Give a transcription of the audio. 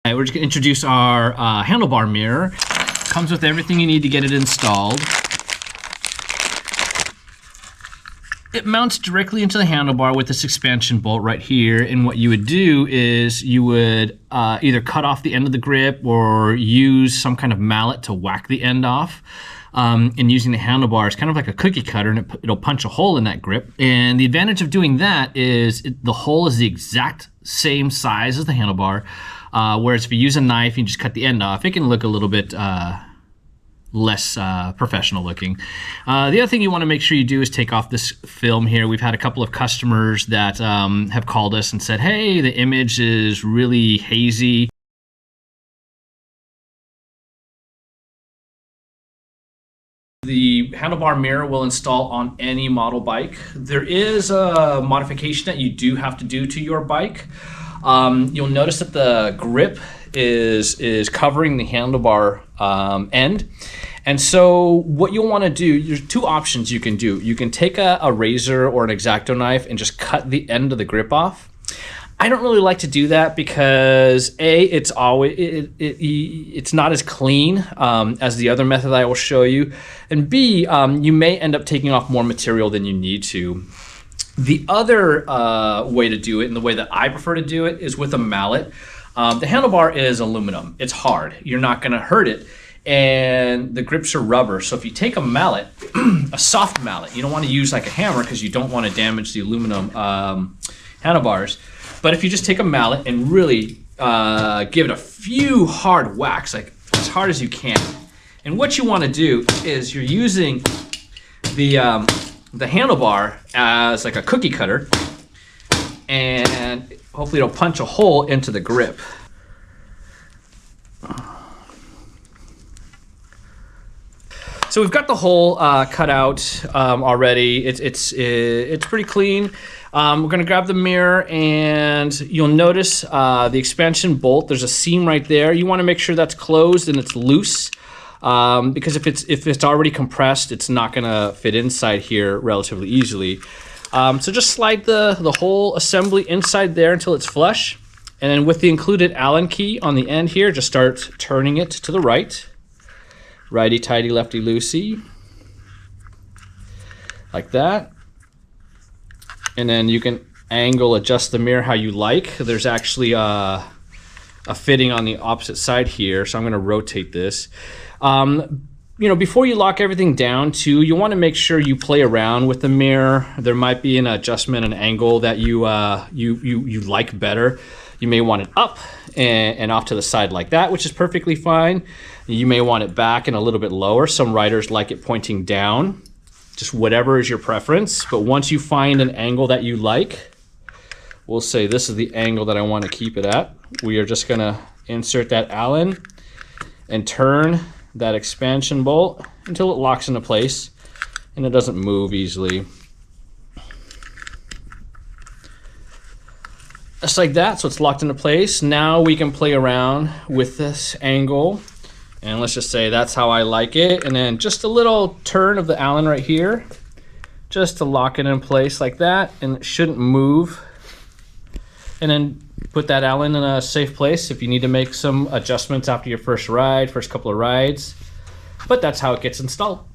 All right, we're just gonna introduce our handlebar mirror. Comes with everything you need to get it installed. It mounts directly into the handlebar with this expansion bolt right here, and what you would do is you would either cut off the end of the grip or use some kind of mallet to whack the end off. And using the handlebar is kind of like a cookie cutter, and it'll punch a hole in that grip. And the advantage of doing that is the hole is the exact same size as the handlebar, whereas if you use a knife and you just cut the end off, it can look a little bit less professional looking. The other thing you want to make sure you do is take off this film here. We've had a couple of customers that have called us and said, hey, the image is really hazy. The handlebar mirror will install on any model bike. There is a modification that you do have to do to your bike. You'll notice that the grip is covering the handlebar end. And so what you'll want to do, there's two options you can do. You can take a razor or an X-Acto knife and just cut the end of the grip off. I don't really like to do that because A, it's not as clean as the other method I will show you, and B, you may end up taking off more material than you need to. The other way to do it, and the way that I prefer to do it, is with a mallet. The handlebar is aluminum. It's hard. You're not going to hurt it, and the grips are rubber. So if you take a mallet, a soft mallet, you don't want to use like a hammer because you don't want to damage the aluminum handlebars. But if you just take a mallet and really give it a few hard whacks, like as hard as you can. And what you want to do is you're using the handlebar as like a cookie cutter, and hopefully it'll punch a hole into the grip. So we've got the hole cut out already. It's pretty clean. We're gonna grab the mirror, and you'll notice the expansion bolt. There's a seam right there. You want to make sure that's closed and it's loose, because if it's already compressed, it's not gonna fit inside here relatively easily. So just slide the whole assembly inside there until it's flush, and then with the included Allen key on the end here, just start turning it to the right. Righty-tighty, lefty-loosey, like that. And then you can angle adjust the mirror how you like. There's actually a fitting on the opposite side here, so I'm going to rotate this. Before you lock everything down too, you want to make sure you play around with the mirror. There might be an adjustment, an angle that you like better. You may want it up and off to the side like that, which is perfectly fine. You may want it back and a little bit lower. Some riders like it pointing down. Just whatever is your preference. But once you find an angle that you like, we'll say this is the angle that I want to keep it at. We are just going to insert that Allen and turn that expansion bolt until it locks into place and it doesn't move easily. Just like that, so it's locked into place. Now we can play around with this angle, and let's just say that's how I like it. And then just a little turn of the Allen right here, just to lock it in place like that, and it shouldn't move. And then put that Allen in a safe place if you need to make some adjustments after your first couple of rides. But that's how it gets installed.